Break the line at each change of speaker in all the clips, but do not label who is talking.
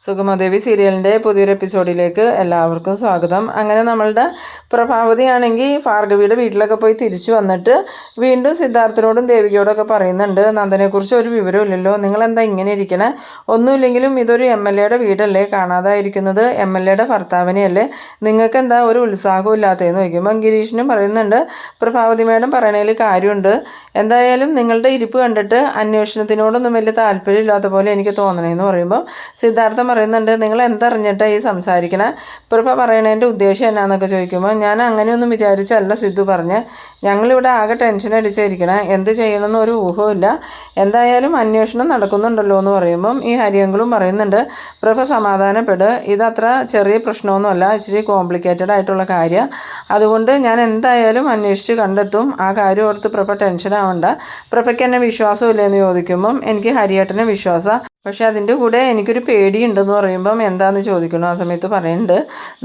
സുഗമദേവി സീരിയലിൻ്റെ പുതിയൊരു എപ്പിസോഡിലേക്ക് എല്ലാവർക്കും സ്വാഗതം. അങ്ങനെ നമ്മളുടെ പ്രഭാവതിയാണെങ്കിൽ ഭാർഗവിയുടെ വീട്ടിലൊക്കെ പോയി തിരിച്ചു വന്നിട്ട് വീണ്ടും സിദ്ധാർത്ഥനോടും ദേവികയോടൊക്കെ പറയുന്നുണ്ട്, നന്ദനെക്കുറിച്ച് ഒരു വിവരമില്ലല്ലോ, നിങ്ങളെന്താ ഇങ്ങനെ ഇരിക്കണേ, ഒന്നുമില്ലെങ്കിലും ഇതൊരു MLAയുടെ വീടല്ലേ, കാണാതായിരിക്കുന്നത് MLAയുടെ ഭർത്താവിനെയല്ലേ, നിങ്ങൾക്ക് എന്താ ഒരു ഉത്സാഹവും ഇല്ലാത്തതെന്ന് ചോദിക്കുമ്പം ഗിരീഷിനും പറയുന്നുണ്ട്, പ്രഭാവതി മേഡം പറയണതിൽ കാര്യമുണ്ട്, എന്തായാലും നിങ്ങളുടെ ഇരിപ്പ് കണ്ടിട്ട് അന്വേഷണത്തിനോടൊന്നും വലിയ താല്പര്യമില്ലാത്ത പോലെ എനിക്ക് തോന്നണേന്ന് പറയുമ്പോൾ സിദ്ധാർത്ഥം പറയുന്നുണ്ട്, നിങ്ങൾ എന്തറിഞ്ഞിട്ടാണ് ഈ സംസാരിക്കണേ, പ്രഭ പറയണതിൻ്റെ ഉദ്ദേശം എന്നാന്നൊക്കെ ചോദിക്കുമ്പോൾ ഞാൻ അങ്ങനെയൊന്നും വിചാരിച്ചല്ല സിദ്ധു പറഞ്ഞ്, ഞങ്ങളിവിടെ ആകെ ടെൻഷൻ അടിച്ചിരിക്കണേ, എന്ത് ചെയ്യണമെന്ന് ഒരു ഊഹമില്ല, എന്തായാലും അന്വേഷണം നടക്കുന്നുണ്ടല്ലോ എന്ന് പറയുമ്പം ഈ ഹരിയങ്കളും പറയുന്നുണ്ട്, പ്രഭ സമാധാനപ്പെട്, ഇതത്ര ചെറിയ പ്രശ്നമൊന്നുമല്ല, ഇച്ചിരി കോംപ്ലിക്കേറ്റഡ് ആയിട്ടുള്ള കാര്യം, അതുകൊണ്ട് ഞാൻ എന്തായാലും അന്വേഷിച്ച് കണ്ടെത്തും, ആ കാര്യം ഓർത്ത് പ്രഭ ടെൻഷൻ ആവണ്ട, പ്രഭയ്ക്ക് എന്നെ വിശ്വാസമില്ലെന്ന് ചോദിക്കുമ്പം എനിക്ക് ഹരിയേട്ടനെ വിശ്വാസം, പക്ഷെ അതിൻ്റെ കൂടെ എനിക്കൊരു പേടിയുണ്ടെന്ന് പറയുമ്പം എന്താണെന്ന് ചോദിക്കണം. ആ സമയത്ത് പറയുന്നുണ്ട്,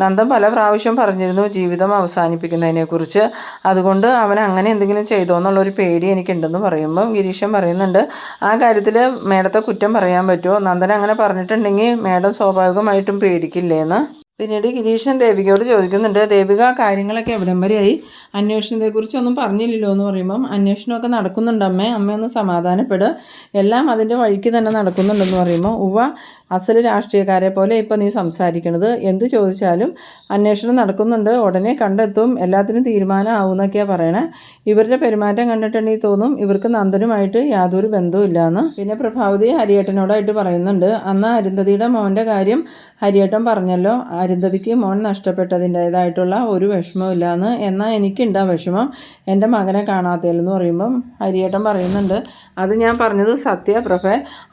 നന്ദൻ പല പ്രാവശ്യം പറഞ്ഞിരുന്നു ജീവിതം അവസാനിപ്പിക്കുന്നതിനെക്കുറിച്ച്, അതുകൊണ്ട് അവൻ അങ്ങനെ എന്തെങ്കിലും ചെയ്തോ എന്നുള്ളൊരു പേടി എനിക്കുണ്ടെന്ന് പറയുമ്പം ഗിരീശൻ പറയുന്നുണ്ട്, ആ കാര്യത്തിൽ മേഡത്തെ കുറ്റം പറയാൻ പറ്റുമോ, നന്ദൻ അങ്ങനെ പറഞ്ഞിട്ടുണ്ടെങ്കിൽ മേഡം സ്വാഭാവികമായിട്ടും പേടിക്കില്ലേന്ന്. പിന്നീട് ഗിരീഷൻ ദേവികയോട് ചോദിക്കുന്നുണ്ട്, ദേവിക കാര്യങ്ങളൊക്കെ എവിടം വരെയായി, അന്വേഷണത്തെക്കുറിച്ചൊന്നും പറഞ്ഞില്ലല്ലോ എന്ന് പറയുമ്പം അന്വേഷണമൊക്കെ നടക്കുന്നുണ്ട് അമ്മയൊന്ന് സമാധാനപ്പെടുക, എല്ലാം അതിൻ്റെ വഴിക്ക് തന്നെ നടക്കുന്നുണ്ടെന്ന് പറയുമ്പോൾ അസല് രാഷ്ട്രീയക്കാരെ പോലെ ഇപ്പം നീ സംസാരിക്കണത്, എന്ത് ചോദിച്ചാലും അന്വേഷണം നടക്കുന്നുണ്ട്, ഉടനെ കണ്ടെത്തും, എല്ലാത്തിനും തീരുമാനമാവുന്നൊക്കെയാണ് പറയണേ, ഇവരുടെ പെരുമാറ്റം കണ്ടിട്ടുണ്ടെങ്കിൽ തോന്നും ഇവർക്ക് നന്ദനുമായിട്ട് യാതൊരു ബന്ധവുമില്ലയെന്ന്. പിന്നെ പ്രഭാവതി ഹരിയേട്ടനോടായിട്ട് പറയുന്നുണ്ട്, അന്ന് അരുന്ധതിയുടെ മോൻ്റെ കാര്യം ഹരിയേട്ടൻ പറഞ്ഞല്ലോ, അരുന്ധതിക്ക് മോൻ നഷ്ടപ്പെട്ടതിൻ്റേതായിട്ടുള്ള ഒരു വിഷമമില്ലാന്ന്, എന്നാൽ എനിക്കുണ്ട് ആ വിഷമം എൻ്റെ മകനെ കാണാത്തതിലെന്ന് പറയുമ്പം ഹരിയേട്ടൻ പറയുന്നുണ്ട്, അത് ഞാൻ പറഞ്ഞത് പ്രഭ,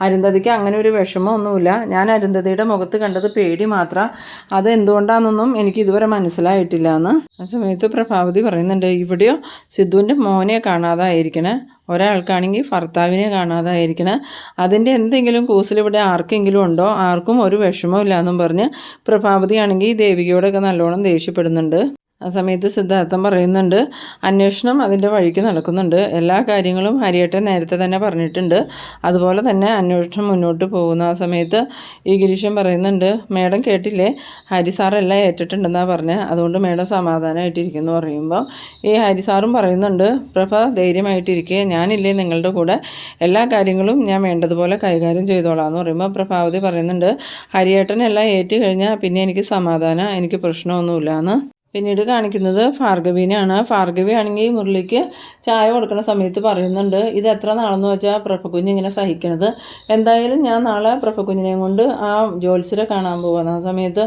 അരുന്ധതിക്ക് അങ്ങനെ ഒരു വിഷമമൊന്നുമില്ല, ഞാൻ അരുന്ധതിയുടെ മുഖത്ത് കണ്ടത് പേടി മാത്രം, അത് എന്തുകൊണ്ടാണെന്നൊന്നും എനിക്ക് ഇതുവരെ മനസ്സിലായിട്ടില്ല എന്ന്. ആ സമയത്ത് പ്രഭാവതി പറയുന്നുണ്ട്, ഇവിടെയോ സിദ്ധുവിൻ്റെ മോനെ കാണാതായിരിക്കണേ, ഒരാൾക്കാണെങ്കിൽ ഭർത്താവിനെ കാണാതായിരിക്കണേ, അതിൻ്റെ എന്തെങ്കിലും കൂസലിവിടെ ആർക്കെങ്കിലും ഉണ്ടോ, ആർക്കും ഒരു വിഷമവും ഇല്ലയെന്നും പറഞ്ഞ് പ്രഭാവതിയാണെങ്കിൽ ദേവികയോടൊക്കെ നല്ലോണം ദേഷ്യപ്പെടുന്നുണ്ട്. ആ സമയത്ത് സിദ്ധാർത്ഥം പറയുന്നുണ്ട്, അന്വേഷണം അതിൻ്റെ വഴിക്ക് നടക്കുന്നുണ്ട്, എല്ലാ കാര്യങ്ങളും ഹരിയേട്ടൻ നേരത്തെ തന്നെ പറഞ്ഞിട്ടുണ്ട്, അതുപോലെ തന്നെ അന്വേഷണം മുന്നോട്ട് പോകുന്ന. ആ സമയത്ത് ഈ ഗിരീഷൻ പറയുന്നുണ്ട്, മേഡം കേട്ടില്ലേ, ഹരിസാറെല്ലാം ഏറ്റിട്ടുണ്ടെന്നാണ് പറഞ്ഞത്, അതുകൊണ്ട് മേഡം സമാധാനമായിട്ടിരിക്കുമെന്ന് പറയുമ്പോൾ ഈ ഹരിസാറും പറയുന്നുണ്ട്, പ്രഭ ധൈര്യമായിട്ടിരിക്കുക, ഞാനില്ലേ നിങ്ങളുടെ കൂടെ, എല്ലാ കാര്യങ്ങളും ഞാൻ വേണ്ടതുപോലെ കൈകാര്യം ചെയ്തോളാം എന്ന് പറയുമ്പോൾ പ്രഭാവതി പറയുന്നുണ്ട്, ഹരിയേട്ടനെല്ലാം ഏറ്റ് കഴിഞ്ഞാൽ പിന്നെ എനിക്ക് സമാധാനം, എനിക്ക് പ്രശ്നമൊന്നുമില്ലയെന്ന്. പിന്നീട് കാണിക്കുന്നത് ഭാർഗവീനെയാണ്. ഭാർഗവി ആണെങ്കിൽ മുരളിക്ക് ചായ കൊടുക്കുന്ന സമയത്ത് പറയുന്നുണ്ട്, ഇത് എത്ര നാളെന്ന് വെച്ചാൽ പ്രഭക്കുഞ്ഞ് ഇങ്ങനെ സഹിക്കണത്, എന്തായാലും ഞാൻ നാളെ പ്രഭക്കുഞ്ഞിനെയും കൊണ്ട് ആ ജ്യോത്സ്യരെ കാണാൻ പോകാമെന്ന്. ആ സമയത്ത്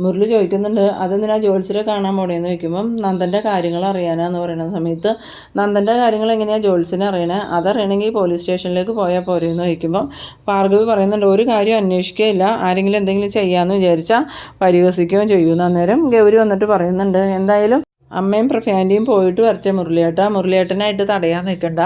മുരളി ചോദിക്കുന്നുണ്ട്, അതെന്തിനാ ജ്യോത്സ്യരെ കാണാൻ പോണേന്ന് ചോദിക്കുമ്പം നന്ദൻ്റെ കാര്യങ്ങൾ അറിയാനാന്ന് പറയുന്ന സമയത്ത്, നന്ദൻ്റെ കാര്യങ്ങൾ എങ്ങനെയാണ് ജ്യോത്സ്യനെ അറിയണേ, അതറിയണമെങ്കിൽ പോലീസ് സ്റ്റേഷനിലേക്ക് പോയാൽ പോരെയെന്ന് ചോദിക്കുമ്പം ഭാർഗവി പറയുന്നുണ്ട്, ഒരു കാര്യം അന്വേഷിക്കുകയില്ല, ആരെങ്കിലും എന്തെങ്കിലും ചെയ്യാമെന്ന് വിചാരിച്ചാൽ പരിഹസിക്കുകയും ചെയ്യുന്നു. അന്നേരം ഗൗരി വന്നിട്ട് പറയുന്നുണ്ട്, എന്തായാലും അമ്മയും പ്രഭയാൻ്റെയും പോയിട്ട് വരട്ടെ മുരളിയേട്ടനായിട്ട് തടയാൻ നിൽക്കണ്ട,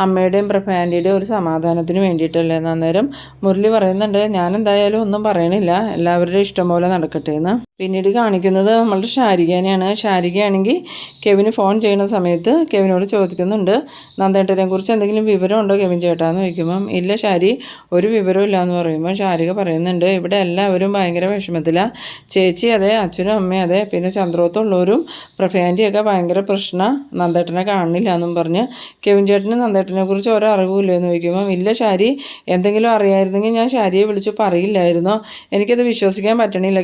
അമ്മയുടെയും പ്രഭയാൻ്റെയുടെയും ഒരു സമാധാനത്തിന് വേണ്ടിയിട്ടല്ലേ. അന്നേരം മുരളി പറയുന്നുണ്ട്, ഞാൻ എന്തായാലും ഒന്നും പറയണില്ല, എല്ലാവരുടെയും ഇഷ്ടം പോലെ നടക്കട്ടെ എന്ന്. പിന്നീട് കാണിക്കുന്നത് നമ്മളുടെ ഷാരികേനെയാണ്. ഷാരികയാണെങ്കിൽ കെവിന് ഫോൺ ചെയ്യുന്ന സമയത്ത് കെവിനോട് ചോദിക്കുന്നുണ്ട്, നന്ദേട്ടനെ കുറിച്ച് എന്തെങ്കിലും വിവരമുണ്ടോ കെവിൻ ചേട്ടാന്ന് ചോദിക്കുമ്പം ഇല്ല ഷാരി, ഒരു വിവരവും ഇല്ല എന്ന് പറയുമ്പോൾ ഷാരിക പറയുന്നുണ്ട്, ഇവിടെ എല്ലാവരും ഭയങ്കര വിഷമത്തിലാണ്, ചേച്ചി അതെ, അച്ഛനും അമ്മയും അതെ, പിന്നെ ചന്ദ്രോത്തുള്ളവരും പ്രഭയാൻ്റെയൊക്കെ ഭയങ്കര പ്രശ്നം, നന്ദേട്ടനെ കാണുന്നില്ല എന്നും പറഞ്ഞ്. കെവിൻ ചേട്ടന് നന്ദേട്ടനെ കുറിച്ച് ഓരോ അറിവില്ല എന്ന് ചോദിക്കുമ്പം ഇല്ല ഷാരി, എന്തെങ്കിലും അറിയായിരുന്നെങ്കിൽ ഞാൻ ഷാരിയെ വിളിച്ച് പറയില്ലായിരുന്നോ, എനിക്കത് വിശ്വസിക്കാൻ പറ്റണില്ല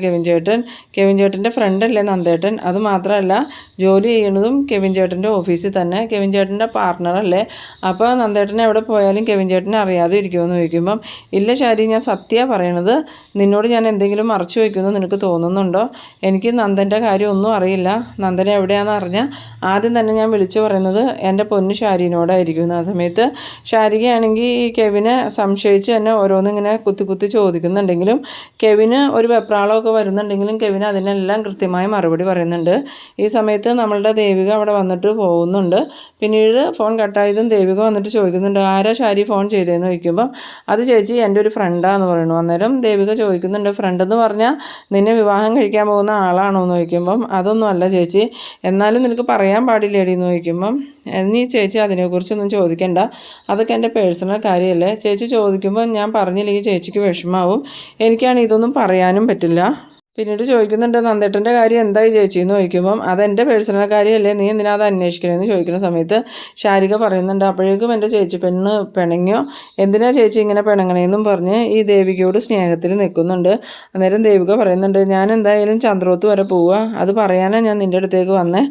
കെവിൻ ചേട്ടൻ്റെ ഫ്രണ്ടല്ലേ നന്ദേട്ടൻ, അത് മാത്രമല്ല ജോലി ചെയ്യണതും കെവിൻ ചേട്ടൻ്റെ ഓഫീസിൽ തന്നെ, കെവിൻ ചേട്ടൻ്റെ പാർട്ട്ണറല്ലേ, അപ്പോൾ നന്ദേട്ടൻ എവിടെ പോയാലും കെവിൻ ചേട്ടനെ അറിയാതെ ഇരിക്കുമെന്ന് ചോദിക്കുമ്പം ഇല്ല ഷാരി, ഞാൻ സത്യമാണ് പറയണത്, നിന്നോട് ഞാൻ എന്തെങ്കിലും മറച്ചു വയ്ക്കുമെന്ന് നിനക്ക് തോന്നുന്നുണ്ടോ, എനിക്ക് നന്ദൻ്റെ കാര്യം ഒന്നും അറിയില്ല, നന്ദനെ എവിടെയാണെന്ന് അറിഞ്ഞാൽ ആദ്യം തന്നെ ഞാൻ വിളിച്ചു പറയുന്നത് എൻ്റെ പൊന്നു ഷാരിനോടായിരിക്കും. ആ സമയത്ത് ഷാരികയാണെങ്കിൽ കെവിനെ സംശയിച്ച് തന്നെ ഓരോന്നിങ്ങനെ കുത്തി ചോദിക്കുന്നുണ്ടെങ്കിലും കെവിന് ഒരു വെപ്രാളമൊക്കെ വരുന്നുണ്ടെങ്കിലും കെവിന് അതിനെല്ലാം കൃത്യമായി മറുപടി പറയുന്നുണ്ട്. ഈ സമയത്ത് നമ്മളുടെ ദേവിക അവിടെ വന്നിട്ട് പോകുന്നുണ്ട്. പിന്നീട് ഫോൺ കട്ടായതും ദേവിക വന്നിട്ട് ചോദിക്കുന്നുണ്ട്, ആരാ ഷാരി ഫോൺ ചെയ്തതെന്ന് ചോദിക്കുമ്പം അത് ചേച്ചി എൻ്റെ ഒരു ഫ്രണ്ടാന്ന് പറയുന്നു. അന്നേരം ദേവിക ചോദിക്കുന്നുണ്ട്, ഫ്രണ്ടെന്ന് പറഞ്ഞാൽ നിന്നെ വിവാഹം കഴിക്കാൻ പോകുന്ന ആളാണോ എന്ന് ചോദിക്കുമ്പം അതൊന്നും അല്ല ചേച്ചി, എന്നാലും നിനക്ക് പറയാൻ പാടില്ലേടി എന്ന് ചോദിക്കുമ്പം നീ ചേച്ചി അതിനെക്കുറിച്ചൊന്നും ചോദിക്കണ്ട, അതൊക്കെ എൻ്റെ പേഴ്സണൽ കാര്യമല്ലേ. ചേച്ചി ചോദിക്കുമ്പോൾ ഞാൻ പറഞ്ഞില്ലെങ്കിൽ ചേച്ചിക്ക് വിഷമാവും, എനിക്കാണ് ഇതൊന്നും പറയാനും പറ്റില്ല. പിന്നീട് ചോദിക്കുന്നുണ്ട് നന്ദേട്ടൻ്റെ കാര്യം എന്തായി ചേച്ചി എന്ന് ചോദിക്കുമ്പം അതെൻ്റെ പേഴ്സണൽ കാര്യമല്ലേ, നീ എന്തിനാ അത് അന്വേഷിക്കണമെന്ന് ചോദിക്കുന്ന സമയത്ത് ശാരിക പറയുന്നുണ്ട് അപ്പോഴേക്കും എൻ്റെ ചേച്ചി പെണ്ണ് പിണങ്ങിയോ, എന്തിനാ ചേച്ചി ഇങ്ങനെ പിണങ്ങണേന്നും പറഞ്ഞ് ഈ ദേവികയോട് സ്നേഹത്തിൽ നിൽക്കുന്നുണ്ട്. അന്നേരം ദേവിക പറയുന്നുണ്ട് ഞാൻ എന്തായാലും ചന്ദ്രോത്ത് വരെ പോവുക, അത് പറയാനാണ് ഞാൻ നിൻ്റെ അടുത്തേക്ക് വന്നേ.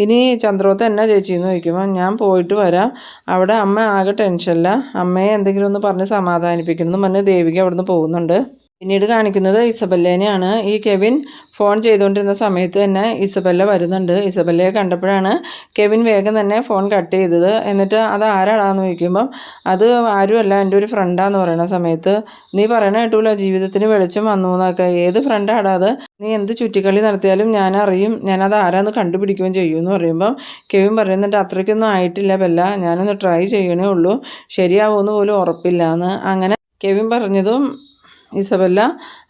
ഇനി ചന്ദ്രോത്ത് എന്നാ ചേച്ചി എന്ന് ചോദിക്കുമ്പോൾ ഞാൻ പോയിട്ട് വരാം, അവിടെ അമ്മ ആകെ ടെൻഷനില്ല, അമ്മയെ എന്തെങ്കിലും ഒന്ന് പറഞ്ഞ് സമാധാനിപ്പിക്കണം എന്ന് പറഞ്ഞ് ദേവിക അവിടുന്ന് പോകുന്നുണ്ട്. പിന്നീട് കാണിക്കുന്നത് ഇസബല്ലേനെയാണ്. ഈ കെവിൻ ഫോൺ ചെയ്തുകൊണ്ടിരുന്ന സമയത്ത് തന്നെ ഇസബല്ല വരുന്നുണ്ട്. ഇസബല്ലയെ കണ്ടപ്പോഴാണ് കെവിൻ വേഗം തന്നെ ഫോൺ കട്ട് ചെയ്തത്. എന്നിട്ട് അത് ആരാടാന്ന് ചോദിക്കുമ്പം അത് ആരുമല്ല എൻ്റെ ഒരു ഫ്രണ്ടാന്ന് പറയുന്ന സമയത്ത് നീ പറയണ കേട്ടൂല ജീവിതത്തിന് വെളിച്ചം വന്നു എന്നൊക്കെ, ഏത് ഫ്രണ്ടാടാ അത്, നീ എന്ത് ചുറ്റിക്കളി നടത്തിയാലും ഞാൻ അറിയും, ഞാനത് ആരാന്ന് കണ്ടുപിടിക്കുകയും ചെയ്യും എന്ന് പറയുമ്പം കെവിൻ പറയുന്നുണ്ട് അത്രയ്ക്കൊന്നും ആയിട്ടില്ല ബെല്ല, ഞാനൊന്ന് ട്രൈ ചെയ്യണേ ഉള്ളൂ, ശരിയാവുമെന്ന് പോലും ഉറപ്പില്ല എന്ന്. അങ്ങനെ കെവിൻ പറഞ്ഞതും ഇസബല്ല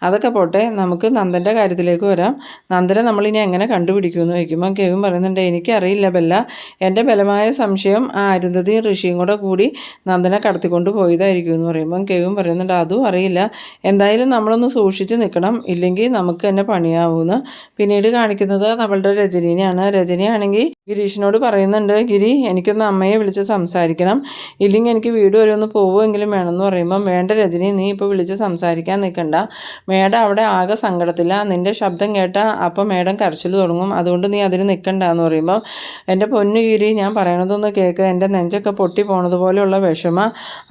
അതൊക്കെ പോട്ടെ, നമുക്ക് നന്ദൻ്റെ കാര്യത്തിലേക്ക് വരാം. നന്ദനെ നമ്മളിനി എങ്ങനെ കണ്ടുപിടിക്കുമെന്ന് ചോദിക്കുമ്പോൾ കെവിൻ പറയുന്നുണ്ട് എനിക്കറിയില്ല ബെല്ല, എൻ്റെ ബലമായ സംശയം ആ അരുന്ധതിയും ഋഷിയും കൂടി നന്ദനെ കടത്തിക്കൊണ്ട് പോയതായിരിക്കും എന്ന് പറയുമ്പം കെവിൻ പറയുന്നുണ്ട് അതും അറിയില്ല, എന്തായാലും നമ്മളൊന്ന് സൂക്ഷിച്ച് നിൽക്കണം, ഇല്ലെങ്കിൽ നമുക്ക് തന്നെ പണിയാവുമെന്ന്. പിന്നീട് കാണിക്കുന്നത് നമ്മളുടെ രജനീനെയാണ്. രജനിയാണെങ്കിൽ ഗിരീഷിനോട് പറയുന്നുണ്ട് ഗിരി എനിക്കൊന്ന് അമ്മയെ വിളിച്ച് സംസാരിക്കണം, ഇല്ലെങ്കിൽ എനിക്ക് വീട് വരെ ഒന്ന് പോവുമെങ്കിലും വേണമെന്ന് പറയുമ്പം വേണ്ട രജനി, നീ ഇപ്പോൾ വിളിച്ച് സംസാരിക്കാൻ നിൽക്കണ്ട, മേഡം അവിടെ ആകെ സങ്കടത്തില്ല, നിൻ്റെ ശബ്ദം കേട്ടാൽ അപ്പം മേഡം കരച്ചിൽ തുടങ്ങും, അതുകൊണ്ട് നീ അതിന് നിൽക്കണ്ട എന്ന് പറയുമ്പോൾ എൻ്റെ പൊന്നുകിരി ഞാൻ പറയണതൊന്ന് കേൾക്ക്, എൻ്റെ നെഞ്ചൊക്കെ പൊട്ടി പോണതുപോലെയുള്ള വിഷമ,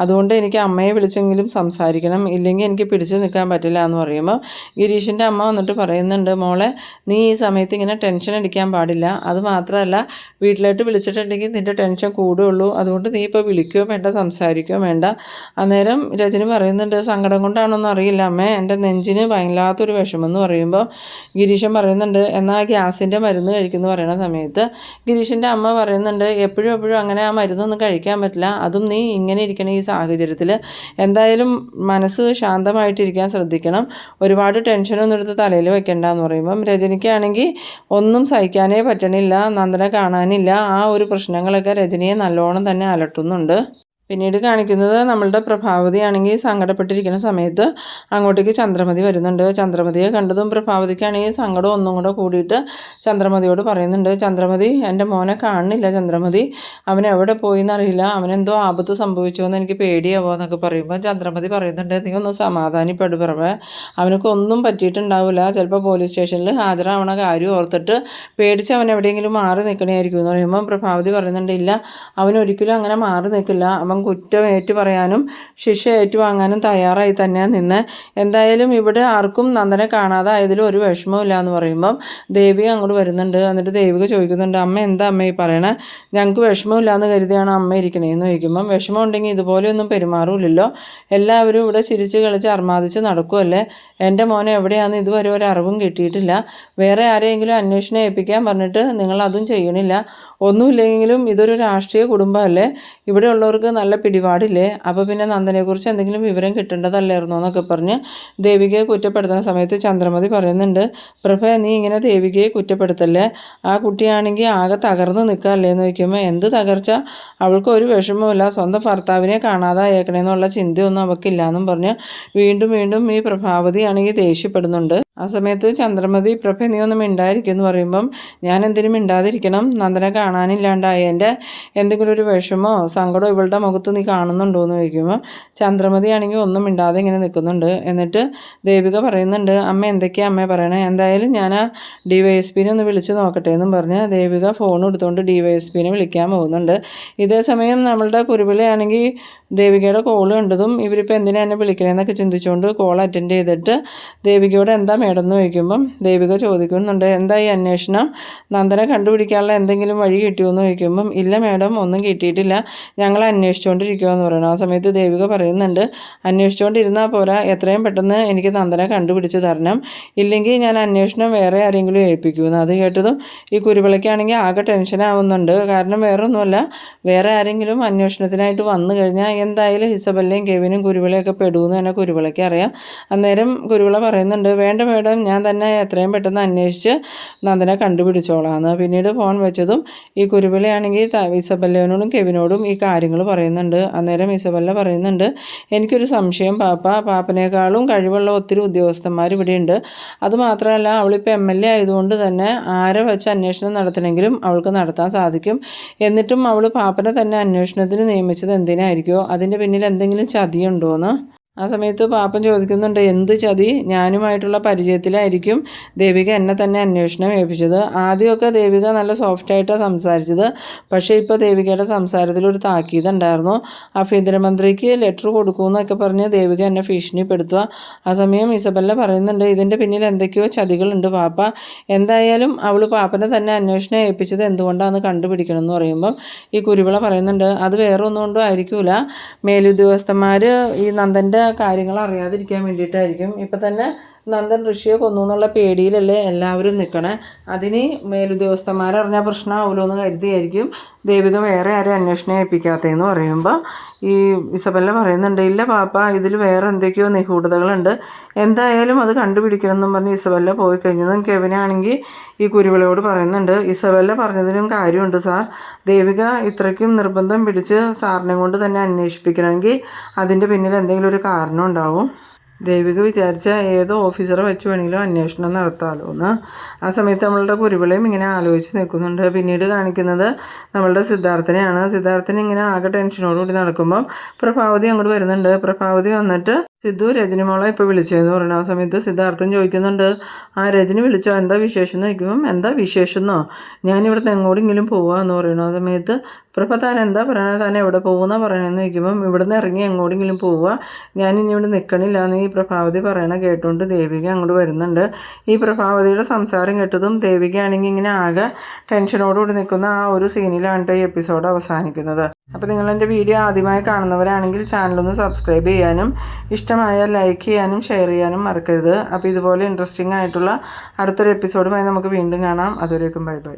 അതുകൊണ്ട് എനിക്ക് അമ്മയെ വിളിച്ചെങ്കിലും സംസാരിക്കണം, ഇല്ലെങ്കിൽ എനിക്ക് പിടിച്ചു നിൽക്കാൻ പറ്റില്ല എന്ന് പറയുമ്പോൾ ഗിരീഷിൻ്റെ അമ്മ വന്നിട്ട് പറയുന്നുണ്ട് മോളെ നീ ഈ സമയത്ത് ഇങ്ങനെ ടെൻഷൻ അടിക്കാൻ പാടില്ല, അത് മാത്രമല്ല വീട്ടിലോട്ട് വിളിച്ചിട്ടുണ്ടെങ്കിൽ നിൻ്റെ ടെൻഷൻ കൂടുകയുള്ളൂ, അതുകൊണ്ട് നീ ഇപ്പോൾ വിളിക്കുകയോ വേണ്ട സംസാരിക്കുകയോ വേണ്ട. അന്നേരം രജനി പറയുന്നുണ്ട് സങ്കടം കൊണ്ടാണോന്ന് അറിയില്ല അമ്മേ, എൻ്റെ നെഞ്ചിന് ഭയങ്കരാത്തൊരു വിഷമം എന്ന് പറയുമ്പോൾ ഗിരീഷൻ പറയുന്നുണ്ട് എന്നാൽ ഗ്യാസിൻ്റെ മരുന്ന് കഴിക്കുമെന്ന് പറയുന്ന സമയത്ത് ഗിരീഷിൻ്റെ അമ്മ പറയുന്നുണ്ട് എപ്പോഴും അങ്ങനെ ആ മരുന്നൊന്നും കഴിക്കാൻ പറ്റില്ല, അതും നീ ഇങ്ങനെ ഇരിക്കണ ഈ സാഹചര്യത്തിൽ എന്തായാലും മനസ്സ് ശാന്തമായിട്ടിരിക്കാൻ ശ്രദ്ധിക്കണം, ഒരുപാട് ടെൻഷനൊന്നും എടുത്ത് തലയിൽ വെക്കണ്ട എന്ന് പറയുമ്പം രജനിക്കാണെങ്കിൽ ഒന്നും സഹിക്കാനേ പറ്റണില്ല, നന്ദനെ കാണാനില്ല, ആ ഒരു പ്രശ്നങ്ങളൊക്കെ രജനിയെ നല്ലോണം തന്നെ അലട്ടുന്നുണ്ട്. പിന്നീട് കാണിക്കുന്നത് നമ്മളുടെ പ്രഭാവതിയാണെങ്കിൽ സങ്കടപ്പെട്ടിരിക്കുന്ന സമയത്ത് അങ്ങോട്ടേക്ക് ചന്ദ്രമതി വരുന്നുണ്ട്. ചന്ദ്രമതിയെ കണ്ടതും പ്രഭാവതിക്കാണെങ്കിൽ സങ്കടം ഒന്നും കൂടെ കൂടിയിട്ട് ചന്ദ്രമതിയോട് പറയുന്നുണ്ട് ചന്ദ്രമതി എൻ്റെ മോനെ കാണുന്നില്ല ചന്ദ്രമതി, അവൻ എവിടെ പോയി എന്നറിയില്ല, അവനെന്തോ ആപത്ത് സംഭവിച്ചോ എന്ന് എനിക്ക് പേടിയാവോ എന്നൊക്കെ പറയുമ്പോൾ ചന്ദ്രമതി പറയുന്നുണ്ട് നീ ഒന്ന് സമാധാനിപ്പെടു പറവേ, അവനക്ക് ഒന്നും പറ്റിയിട്ടുണ്ടാവില്ല, ചിലപ്പോൾ പോലീസ് സ്റ്റേഷനിൽ ഹാജരാവണ കാര്യം ഓർത്തിട്ട് പേടിച്ച് അവൻ എവിടെയെങ്കിലും മാറി നിൽക്കണമായിരിക്കും എന്ന് പറയുമ്പോൾ പ്രഭാവതി പറയുന്നുണ്ട് ഇല്ല, അവനൊരിക്കലും അങ്ങനെ മാറി നിൽക്കില്ല, അവൻ കുറ്റം ഏറ്റു പറയാനും ശിക്ഷ ഏറ്റുവാങ്ങാനും തയ്യാറായി തന്നെയാണ് നിന്ന്, എന്തായാലും ഇവിടെ ആർക്കും നന്ദനെ കാണാതെ ആയതിലും ഒരു വിഷമമില്ല എന്ന് പറയുമ്പം ദേവിക അങ്ങോട്ട് വരുന്നുണ്ട്. എന്നിട്ട് ദേവിക ചോദിക്കുന്നുണ്ട് അമ്മ എന്താ അമ്മ ഈ പറയണേ, ഞങ്ങൾക്ക് വിഷമമില്ല എന്ന് കരുതിയാണ് അമ്മ ഇരിക്കണേന്ന് ചോദിക്കുമ്പം വിഷമം ഉണ്ടെങ്കിൽ ഇതുപോലെയൊന്നും പെരുമാറില്ലല്ലോ, എല്ലാവരും ഇവിടെ ചിരിച്ച് കളിച്ച് അർമാദിച്ച് നടക്കുമല്ലേ, എൻ്റെ മോനെ എവിടെയാണെന്ന് ഇതുവരെ ഒരു അറിവും കിട്ടിയിട്ടില്ല, വേറെ ആരെയെങ്കിലും അന്വേഷണം ഏൽപ്പിക്കാൻ പറഞ്ഞിട്ട് നിങ്ങൾ അതും ചെയ്യണില്ല, ഒന്നുമില്ലെങ്കിലും ഇതൊരു രാഷ്ട്രീയ കുടുംബമല്ലേ, ഇവിടെയുള്ളവർക്ക് നല്ല പിടിപാടില്ലേ, അപ്പോൾ പിന്നെ നന്ദനെക്കുറിച്ച് എന്തെങ്കിലും വിവരം കിട്ടേണ്ടതല്ലായിരുന്നോ എന്നൊക്കെ പറഞ്ഞ് ദേവികയെ കുറ്റപ്പെടുത്തുന്ന സമയത്ത് ചന്ദ്രമതി പറയുന്നുണ്ട് പ്രഭ നീ ഇങ്ങനെ ദേവികയെ കുറ്റപ്പെടുത്തല്ലേ, ആ കുട്ടിയാണെങ്കിൽ ആകെ തകർന്ന് നിൽക്കുകയല്ലേ എന്ന് ചോദിക്കുമ്പോൾ എന്ത് തകർച്ച, അവൾക്ക് ഒരു വിഷമമില്ല, സ്വന്തം ഭർത്താവിനെ കാണാതെ അയക്കണമെന്നുള്ള ചിന്തയൊന്നും അവൾക്കില്ലാന്നും പറഞ്ഞ് വീണ്ടും ഈ പ്രഭാവതിയാണെങ്കിൽ ദേഷ്യപ്പെടുന്നുണ്ട്. ആ സമയത്ത് ചന്ദ്രമതി പ്രഭ നീ ഒന്നും മിണ്ടായിരിക്കും എന്ന് പറയുമ്പം ഞാൻ എന്തിനും മിണ്ടാതിരിക്കണം, നന്ദനെ കാണാനില്ലാണ്ടായതിൻ്റെ എന്തെങ്കിലും ഒരു വിഷമോ സങ്കടമോ ഇവളുടെ മുഖത്ത് നീ കാണുന്നുണ്ടോ എന്ന് ചോദിക്കുമ്പോൾ ചന്ദ്രമതി ആണെങ്കിൽ ഒന്നും മിണ്ടാതെ ഇങ്ങനെ നിൽക്കുന്നുണ്ട്. എന്നിട്ട് ദേവിക പറയുന്നുണ്ട് അമ്മ എന്തൊക്കെയാണ് അമ്മ പറയണേ, എന്തായാലും ഞാൻ ആ DYSPനെ ഒന്ന് വിളിച്ച് നോക്കട്ടെ എന്നും പറഞ്ഞ് ദേവിക ഫോൺ എടുത്തുകൊണ്ട് DYSPനെ വിളിക്കാൻ പോകുന്നുണ്ട്. ഇതേ സമയം നമ്മളുടെ കുരുവിളയാണെങ്കിൽ ദേവികയുടെ കോൾ കണ്ടതും ഇവരിപ്പോൾ എന്തിനാണ് എന്നെ വിളിക്കണേന്നൊക്കെ ചിന്തിച്ചുകൊണ്ട് കോൾ അറ്റൻഡ് ചെയ്തിട്ട് ദേവികയോട് എന്താ മേഡം എന്ന് ചോദിക്കുമ്പം ദേവിക ചോദിക്കുന്നുണ്ട് എന്താ ഈ അന്വേഷണം, നന്ദനെ കണ്ടുപിടിക്കാനുള്ള എന്തെങ്കിലും വഴി കിട്ടിയോ എന്ന് ചോദിക്കുമ്പം ഇല്ല മേഡം ഒന്നും കിട്ടിയിട്ടില്ല, ഞങ്ങൾ അന്വേഷിച്ചുകൊണ്ടിരിക്കുമെന്ന് പറയണം. ആ സമയത്ത് ദേവിക പറയുന്നുണ്ട് അന്വേഷിച്ചുകൊണ്ടിരുന്നാൽ പോരാ, എത്രയും പെട്ടെന്ന് എനിക്ക് നന്ദനെ കണ്ടുപിടിച്ച് തരണം, ഇല്ലെങ്കിൽ ഞാൻ അന്വേഷണം വേറെ ആരെങ്കിലും ഏൽപ്പിക്കുമെന്ന്. അത് കേട്ടതും ഈ കുരുവിളയ്ക്കാണെങ്കിൽ ആകെ ടെൻഷനാവുന്നുണ്ട്, കാരണം വേറെ ഒന്നുമല്ല, വേറെ ആരെങ്കിലും അന്വേഷണത്തിനായിട്ട് വന്നു കഴിഞ്ഞാൽ എന്തായാലും ഇസബല്ലയും കെവിനും കുരുവിളയൊക്കെ പെടുമെന്ന് തന്നെ കുരുവിളയ്ക്ക് അറിയാം. അന്നേരം കുരുവിള പറയുന്നുണ്ട്, വേണ്ട മേഡം, ഞാൻ തന്നെ എത്രയും പെട്ടെന്ന് അന്വേഷിച്ച് നന്ദനെ കണ്ടുപിടിച്ചോളാമെന്ന്. പിന്നീട് ഫോൺ വെച്ചതും ഈ കുരുവിളയാണെങ്കിൽ ഇസബല്ലയോടും കെവിനോടും ഈ കാര്യങ്ങൾ പറയുന്നുണ്ട്. അന്നേരം ഇസബല്ല പറയുന്നുണ്ട്, എനിക്കൊരു സംശയം പാപ്പനേക്കാളും കഴിവുള്ള ഒത്തിരി ഉദ്യോഗസ്ഥന്മാർ ഇവിടെയുണ്ട്. അതുമാത്രമല്ല, അവളിപ്പോൾ MLA ആയതുകൊണ്ട് തന്നെ ആരെ വെച്ച് അന്വേഷണം നടത്തണമെങ്കിലും അവൾക്ക് നടത്താൻ സാധിക്കും. എന്നിട്ടും അവൾ പാപ്പനെ തന്നെ അന്വേഷണത്തിന് നിയമിച്ചത് എന്തിനായിരിക്കുമോ? അതിൻ്റെ പിന്നിൽ എന്തെങ്കിലും ചതിയുണ്ടോയെന്ന്. ആ സമയത്ത് പാപ്പൻ ചോദിക്കുന്നുണ്ട്, എന്ത് ചതി? ഞാനുമായിട്ടുള്ള പരിചയത്തിലായിരിക്കും ദേവിക എന്നെ തന്നെ അന്വേഷണം ഏൽപ്പിച്ചത്. ആദ്യമൊക്കെ ദേവിക നല്ല സോഫ്റ്റായിട്ടാണ് സംസാരിച്ചത്. പക്ഷേ ഇപ്പോൾ ദേവികയുടെ സംസാരത്തിലൊരു താക്കീത് ഉണ്ടായിരുന്നു. ആഭ്യന്തരമന്ത്രിക്ക് ലെറ്റർ കൊടുക്കുമെന്നൊക്കെ പറഞ്ഞ് ദേവിക എന്നെ ഭീഷണിപ്പെടുത്തുക. ആ സമയം ഇസബല്ല പറയുന്നുണ്ട്, ഇതിൻ്റെ പിന്നിൽ എന്തൊക്കെയോ ചതികളുണ്ട് പാപ്പ. എന്തായാലും അവൾ പാപ്പനെ തന്നെ അന്വേഷണം ഏൽപ്പിച്ചത് എന്തുകൊണ്ടാണെന്ന് കണ്ടുപിടിക്കണം എന്ന് പറയുമ്പം ഈ കുരുവിള പറയുന്നുണ്ട്, അത് വേറെ ഒന്നും കൊണ്ടും ആയിരിക്കില്ല. മേലുദ്യോഗസ്ഥന്മാർ ഈ നന്ദൻ്റെ കാര്യങ്ങൾ അറിയാതിരിക്കാൻ വേണ്ടിയിട്ടായിരിക്കും. ഇപ്പം തന്നെ നന്ദൻ ഋഷിയെ കൊന്നു എന്നുള്ള പേടിയിലല്ലേ എല്ലാവരും നിൽക്കണേ. അതിന് മേലുദ്യോഗസ്ഥന്മാരറിഞ്ഞാൽ പ്രശ്നമാവുമല്ലോ എന്ന് കരുതിയായിരിക്കും ദേവിക വേറെ ആരും അന്വേഷണം ഏൽപ്പിക്കാത്തതെന്ന് പറയുമ്പോൾ ഈ ഇസബല്ല പറയുന്നുണ്ട്, ഇല്ല പാപ്പ, ഇതിൽ വേറെ എന്തൊക്കെയോ നിഗൂഢതകളുണ്ട്. എന്തായാലും അത് കണ്ടുപിടിക്കണം എന്നും പറഞ്ഞ് ഇസബല്ല പോയി കഴിഞ്ഞതും കെവിനാണെങ്കിൽ ഈ കുരുവിളയോട് പറയുന്നുണ്ട്, ഇസബല്ല പറഞ്ഞതിനും കാര്യമുണ്ട് സാർ. ദേവിക ഇത്രയ്ക്കും നിർബന്ധം പിടിച്ച് സാറിനെ കൊണ്ട് തന്നെ അന്വേഷിപ്പിക്കണമെങ്കിൽ അതിൻ്റെ പിന്നിൽ എന്തെങ്കിലും ഒരു കാരണം ഉണ്ടാവും. ദേവിക വിചാരിച്ച ഏതോ ഓഫീസറെ വെച്ച് വേണമെങ്കിലും അന്വേഷണം നടത്താമല്ലോ എന്ന്. ആ സമയത്ത് നമ്മളുടെ കുരുവിളയും ഇങ്ങനെ ആലോചിച്ച് നിൽക്കുന്നുണ്ട്. പിന്നീട് കാണിക്കുന്നത് നമ്മളുടെ സിദ്ധാർത്ഥനെയാണ്. സിദ്ധാർത്ഥൻ ഇങ്ങനെ ആകെ ടെൻഷനോടുകൂടി നടക്കുമ്പം പ്രഭാവതി അങ്ങോട്ട് വരുന്നുണ്ട്. പ്രഭാവതി വന്നിട്ട്, സിദ്ധു രജനി മോളെ ഇപ്പോൾ വിളിച്ചതെന്ന് പറയുന്നത്. ആ സമയത്ത് സിദ്ധാർത്ഥൻ ചോദിക്കുന്നുണ്ട്, ആ രജനി വിളിച്ചോ, എന്താ വിശേഷം എന്ന് ചോദിക്കുമ്പം, എന്താ വിശേഷം എന്നോ, ഞാനിവിടുന്ന് എങ്ങോട്ടെങ്കിലും പോവുക എന്ന് പറയുന്നു. ആ സമയത്ത് പ്രഭ, താൻ എന്താ പറയണത്, താൻ എവിടെ പോകുന്ന പറയണമെന്ന് ചോദിക്കുമ്പം, ഇവിടുന്ന് ഇറങ്ങി എങ്ങോട്ടെങ്കിലും പോവുക, ഞാനിനി ഇവിടെ നിൽക്കണില്ല എന്ന് ഈ പ്രഭാവതി പറയണ കേട്ടുകൊണ്ട് ദേവിക അങ്ങോട്ട് വരുന്നുണ്ട്. ഈ പ്രഭാവതിയുടെ സംസാരം കേട്ടതും ദേവികയാണെങ്കിൽ ഇങ്ങനെ ആകെ ടെൻഷനോടുകൂടി നിൽക്കുന്ന ആ ഒരു സീനിലാണ് ഈ എപ്പിസോഡ് അവസാനിക്കുന്നത്. അപ്പോൾ നിങ്ങളെൻ്റെ വീഡിയോ ആദ്യമായി കാണുന്നവരാണെങ്കിൽ ചാനലൊന്ന് സബ്സ്ക്രൈബ് ചെയ്യാനും ഇഷ്ടമായാൽ ലൈക്ക് ചെയ്യാനും ഷെയർ ചെയ്യാനും മറക്കരുത്. അപ്പോൾ ഇതുപോലെ ഇൻട്രസ്റ്റിംഗ് ആയിട്ടുള്ള അടുത്തൊരു എപ്പിസോഡുമായി നമുക്ക് വീണ്ടും കാണാം. അതുവരേക്കും ബൈ ബൈ.